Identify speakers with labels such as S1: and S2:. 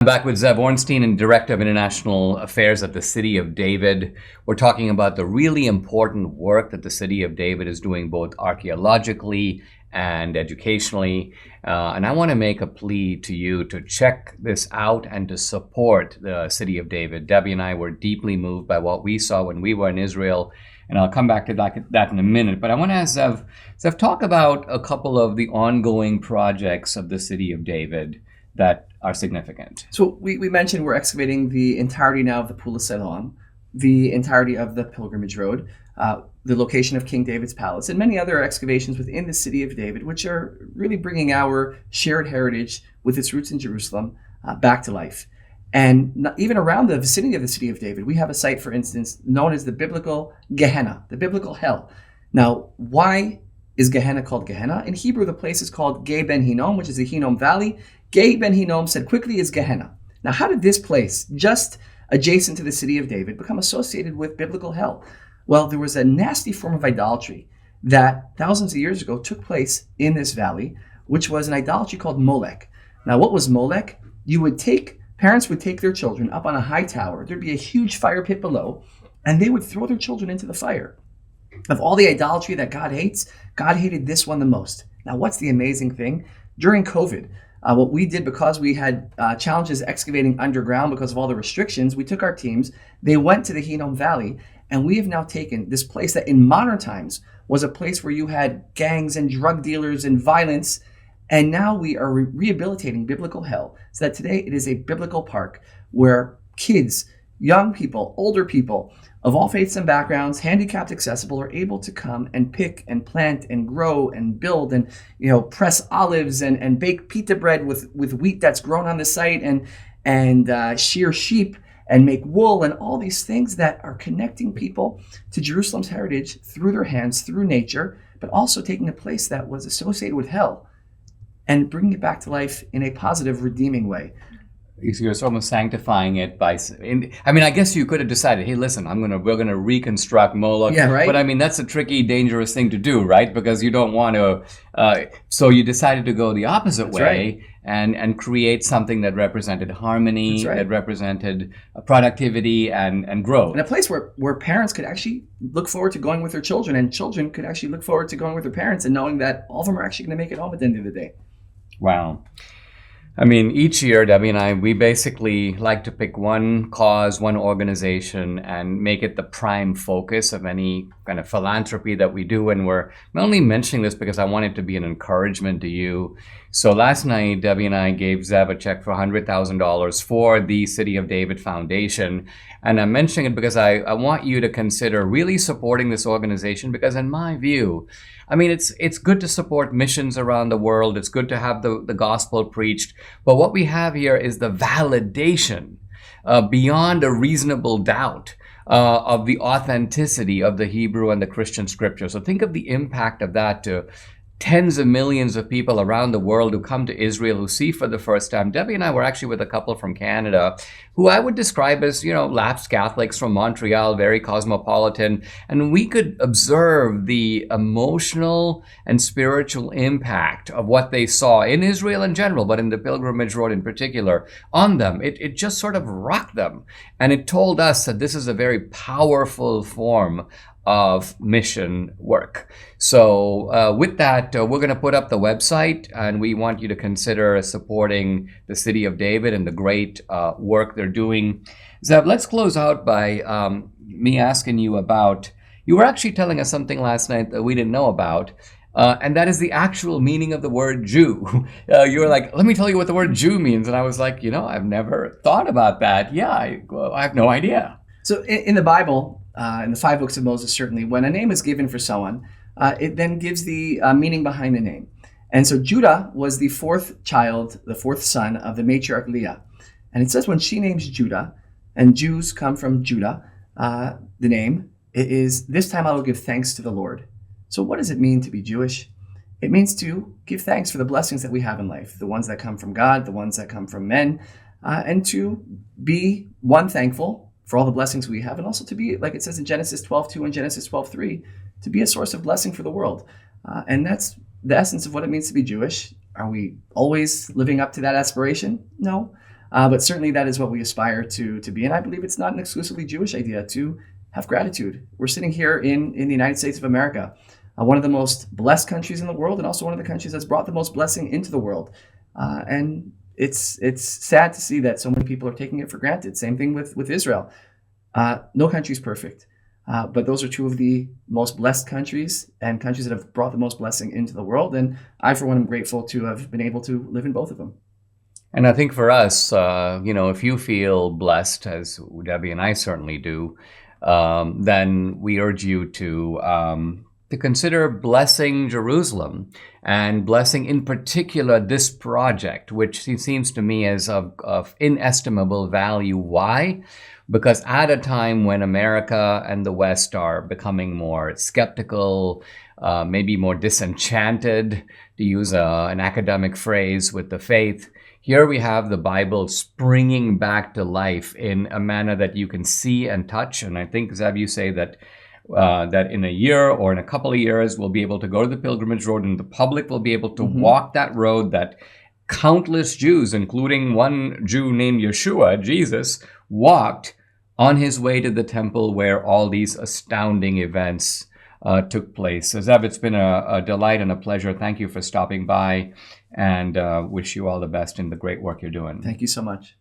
S1: I'm back with Zev Ornstein, and Director of International Affairs at the City of David. We're talking about the really important work that the City of David is doing, both archaeologically and educationally. And I want to make a plea to you to check this out and to support the City of David. Debbie and I were deeply moved by what we saw when we were in Israel, and I'll come back to that in a minute. But I want to ask Zev, talk about a couple of the ongoing projects of the City of David that are significant.
S2: So we mentioned we're excavating the entirety now of the Pool of Siloam, the entirety of the Pilgrimage Road, the location of King David's Palace, and many other excavations within the City of David, which are really bringing our shared heritage with its roots in Jerusalem back to life. And even around the vicinity of the City of David, we have a site, for instance, known as the biblical Gehenna, the biblical hell. Now, why is Gehenna called Gehenna? In Hebrew, the place is called Gei Ben Hinnom, which is the Hinnom Valley. Gei Ben Hinnom, said quickly, is Gehenna. Now, how did this place, just adjacent to the City of David, become associated with biblical hell? Well, there was a nasty form of idolatry that thousands of years ago took place in this valley, which was an idolatry called Molech. Now, what was Molech? Parents would take their children up on a high tower. There'd be a huge fire pit below, and they would throw their children into the fire. Of all the idolatry that God hates, God hated this one the most. Now, what's the amazing thing? During COVID, what we did, because we had challenges excavating underground because of all the restrictions, we took our teams, they went to the Hinnom Valley, and we have now taken this place that in modern times was a place where you had gangs and drug dealers and violence, and now we are rehabilitating biblical hell so that today it is a biblical park where kids, young people, older people of all faiths and backgrounds, handicapped accessible, are able to come and pick and plant and grow and build and press olives and bake pita bread with wheat that's grown on the site and shear sheep and make wool and all these things that are connecting people to Jerusalem's heritage through their hands, through nature, but also taking a place that was associated with hell and bringing it back to life in a positive, redeeming way.
S1: You're almost sanctifying it by. I guess you could have decided, hey, listen, we're gonna reconstruct Moloch.
S2: Yeah, right.
S1: But that's a tricky, dangerous thing to do, right? Because you don't want to. So you decided to go the opposite way, right, and create something that represented harmony, right, that represented productivity and growth.
S2: And a place where parents could actually look forward to going with their children, and children could actually look forward to going with their parents, and knowing that all of them are actually going to make it home at the end of the day.
S1: Wow. Each year, Debbie and I, we basically like to pick one cause, one organization, and make it the prime focus of any kind of philanthropy that we do. And we're only mentioning this because I want it to be an encouragement to you. So last night, Debbie and I gave Zev a check for $100,000 for the City of David Foundation. And I'm mentioning it because I want you to consider really supporting this organization, because in my view, it's good to support missions around the world. It's good to have the gospel preached. But what we have here is the validation beyond a reasonable doubt of the authenticity of the Hebrew and the Christian scripture. So think of the impact of that to tens of millions of people around the world who come to Israel, who see for the first time. Debbie and I were actually with a couple from Canada who I would describe as, lapsed Catholics from Montreal, very cosmopolitan. And we could observe the emotional and spiritual impact of what they saw in Israel in general, but in the Pilgrimage Road in particular, on them. It just sort of rocked them. And it told us that this is a very powerful form of mission work. So with that, we're going to put up the website, and we want you to consider supporting the City of David and the great work they're doing. Zev, let's close out by me asking you about, you were actually telling us something last night that we didn't know about, and that is the actual meaning of the word Jew. You were like, let me tell you what the word Jew means. And I was like, I've never thought about that. Yeah, I have no idea.
S2: So in the Bible, in the 5 books of Moses, certainly, when a name is given for someone, it then gives the meaning behind the name. And so Judah was the fourth child, the fourth son of the matriarch Leah. And it says when she names Judah, and Jews come from Judah, the name, it is, this time I will give thanks to the Lord. So what does it mean to be Jewish? It means to give thanks for the blessings that we have in life, the ones that come from God, the ones that come from men, and to be, one, thankful for all the blessings we have, and also to be, like it says in Genesis 12:2 and Genesis 12:3, to be a source of blessing for the world. And that's the essence of what it means to be Jewish. Are we always living up to that aspiration? No. But certainly that is what we aspire to be. And I believe it's not an exclusively Jewish idea to have gratitude. We're sitting here in the United States of America, one of the most blessed countries in the world, and also one of the countries that's brought the most blessing into the world. And it's sad to see that so many people are taking it for granted. Same thing with Israel. No country's perfect. But those are two of the most blessed countries and countries that have brought the most blessing into the world. And I, for one, am grateful to have been able to live in both of them.
S1: And I think for us, if you feel blessed, as Debbie and I certainly do, then we urge you to consider blessing Jerusalem and blessing in particular this project, which seems to me is of inestimable value. Why? Because at a time when America and the West are becoming more skeptical, maybe more disenchanted, to use an academic phrase, with the faith, here we have the Bible springing back to life in a manner that you can see and touch. And I think, Zeb, you say that in a year or in a couple of years, we'll be able to go to the pilgrimage road and the public will be able to walk that road that countless Jews, including one Jew named Yeshua, Jesus, walked on his way to the temple where all these astounding events took place. So Zeb, it's been a delight and a pleasure. Thank you for stopping by, and wish you all the best in the great work you're doing.
S2: Thank you so much.